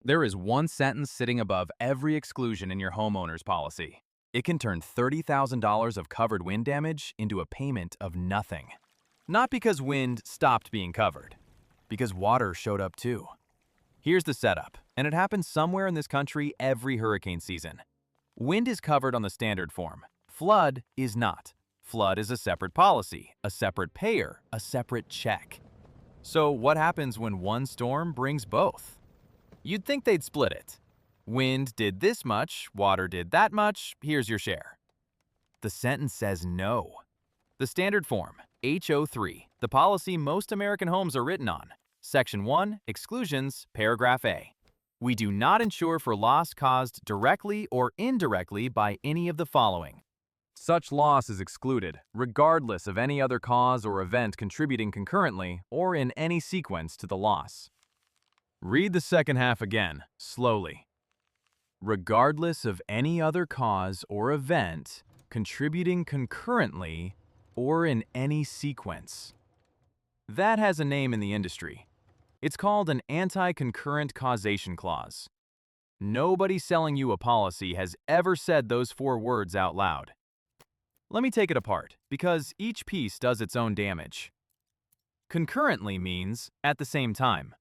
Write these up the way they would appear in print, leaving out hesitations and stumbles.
There is one sentence sitting above every exclusion in your homeowner's policy. It can turn $30,000 of covered wind damage into a payment of nothing. Not because wind stopped being covered, because water showed up too. Here's the setup, and it happens somewhere in this country every hurricane season. Wind is covered on the standard form. Flood is not. Flood is a separate policy, a separate payer, a separate check. So what happens when one storm brings both? You'd think they'd split it. Wind did this much, water did that much, here's your share. The sentence says no. The standard form, HO3, the policy most American homes are written on. Section 1, Exclusions, Paragraph A. We do not insure for loss caused directly or indirectly by any of the following. Such loss is excluded, regardless of any other cause or event contributing concurrently or in any sequence to the loss. Read the second half again, slowly. Regardless of any other cause or event contributing concurrently or in any sequence. That has a name in the industry. It's called an Anti-Concurrent Causation clause. Nobody selling you a policy has ever said those four words out loud. Let me take it apart, because each piece does its own damage. Concurrently means at the same time.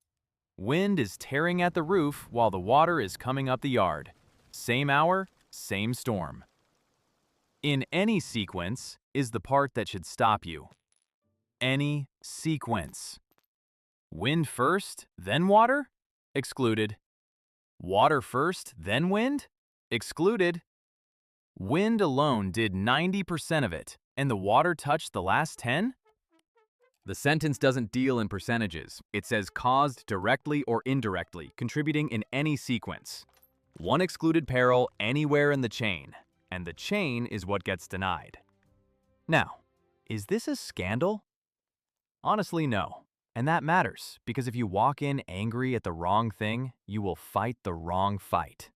Wind is tearing at the roof while the water is coming up the yard. Same hour, same storm. In any sequence is the part that should stop you. Any sequence. Wind first, then water? Excluded. Water first, then wind? Excluded. Wind alone did 90% of it, and the water touched the last 10? The sentence doesn't deal in percentages. It says caused directly or indirectly, contributing in any sequence. One excluded peril anywhere in the chain, and the chain is what gets denied. Now, is this a scandal? Honestly, no. And that matters, because if you walk in angry at the wrong thing, you will fight the wrong fight.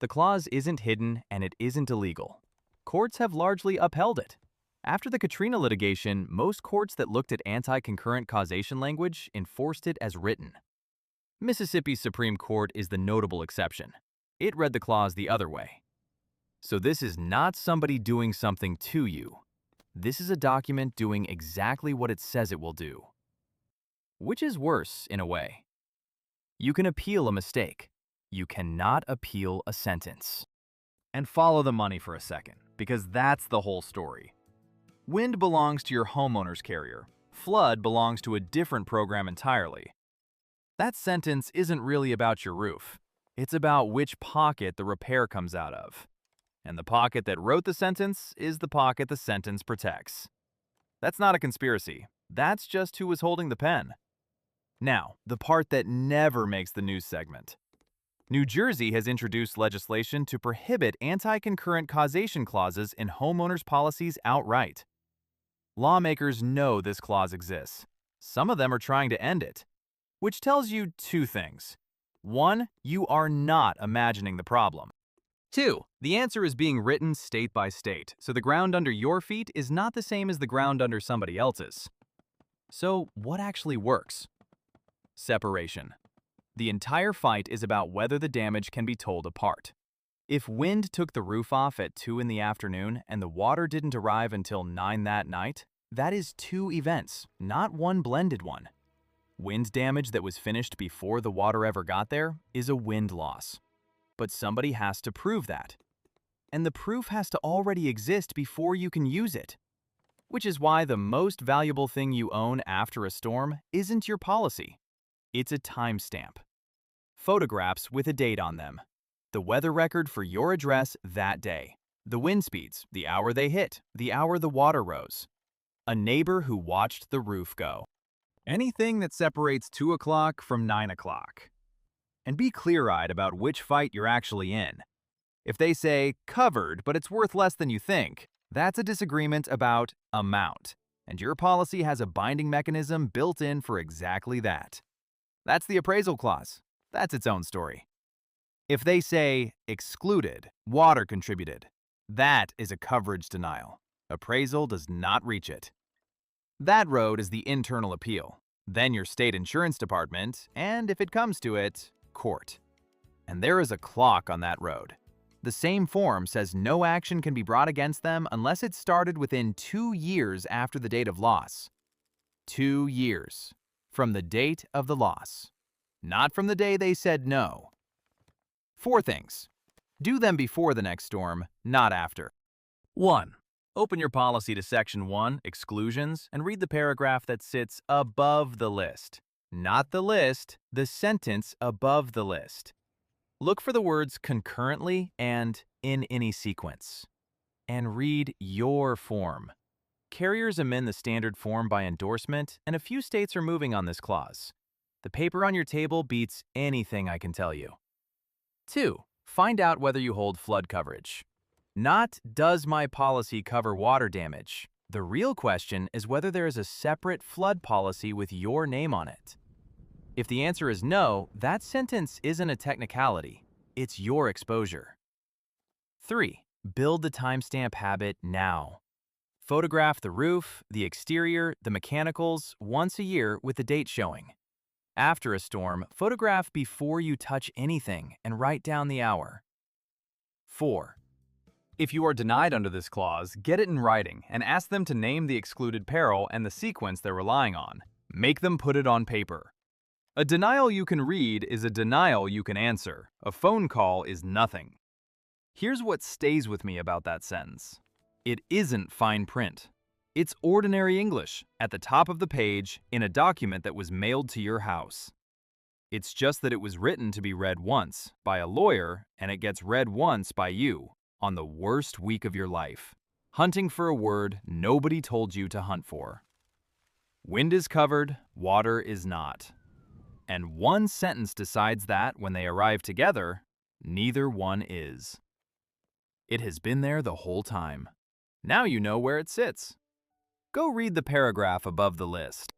The clause isn't hidden and it isn't illegal. Courts have largely upheld it. After the Katrina litigation, most courts that looked at anti-concurrent causation language enforced it as written. Mississippi's Supreme Court is the notable exception. It read the clause the other way. So this is not somebody doing something to you. This is a document doing exactly what it says it will do. Which is worse, in a way. You can appeal a mistake. You cannot appeal a sentence. And follow the money for a second, because that's the whole story. Wind belongs to your homeowner's carrier. Flood belongs to a different program entirely. That sentence isn't really about your roof. It's about which pocket the repair comes out of. And the pocket that wrote the sentence is the pocket the sentence protects. That's not a conspiracy. That's just who was holding the pen. Now, the part that never makes the news segment. New Jersey has introduced legislation to prohibit anti-concurrent causation clauses in homeowners' policies outright. Lawmakers know this clause exists. Some of them are trying to end it, which tells you two things. One, you are not imagining the problem. Two, the answer is being written state by state, so the ground under your feet is not the same as the ground under somebody else's. So, what actually works? Separation. The entire fight is about whether the damage can be told apart. If wind took the roof off at 2 in the afternoon and the water didn't arrive until 9 that night, that is two events, not one blended one. Wind damage that was finished before the water ever got there is a wind loss. But somebody has to prove that. And the proof has to already exist before you can use it. Which is why the most valuable thing you own after a storm isn't your policy. It's a timestamp. Photographs with a date on them. The weather record for your address that day. The wind speeds, the hour they hit, the hour the water rose. A neighbor who watched the roof go. Anything that separates 2 o'clock from 9 o'clock. And be clear-eyed about which fight you're actually in. If they say, covered, but it's worth less than you think, that's a disagreement about amount. And your policy has a binding mechanism built in for exactly that. That's the appraisal clause. That's its own story. If they say, excluded, water contributed, that is a coverage denial. Appraisal does not reach it. That road is the internal appeal, then your state insurance department, and if it comes to it, court. and there is a clock on that road. The same form says no action can be brought against them unless it started within 2 years after the date of loss. 2 years from the date of the loss, not from the day they said no. 4 things. Do them before the next storm, not after. 1. Open your policy to Section 1, Exclusions, and read the paragraph that sits above the list. Not the list, the sentence above the list. Look for the words concurrently and in any sequence. And read your form. Carriers amend the standard form by endorsement, and a few states are moving on this clause. The paper on your table beats anything I can tell you. 2. Find out whether you hold flood coverage. Not, does my policy cover water damage? The real question is whether there is a separate flood policy with your name on it. If the answer is no, that sentence isn't a technicality. It's your exposure. 3. Build the timestamp habit now. Photograph the roof, the exterior, the mechanicals once a year with the date showing. After a storm, photograph before you touch anything and write down the hour. 4. If you are denied under this clause, get it in writing and ask them to name the excluded peril and the sequence they're relying on. Make them put it on paper. A denial you can read is a denial you can answer. A phone call is nothing. Here's what stays with me about that sentence. It isn't fine print. It's ordinary English at the top of the page in a document that was mailed to your house. It's just that it was written to be read once by a lawyer, and it gets read once by you on the worst week of your life, hunting for a word nobody told you to hunt for. Wind is covered, water is not. And one sentence decides that when they arrive together, neither one is. It has been there the whole time. Now you know where it sits. Go read the paragraph above the list.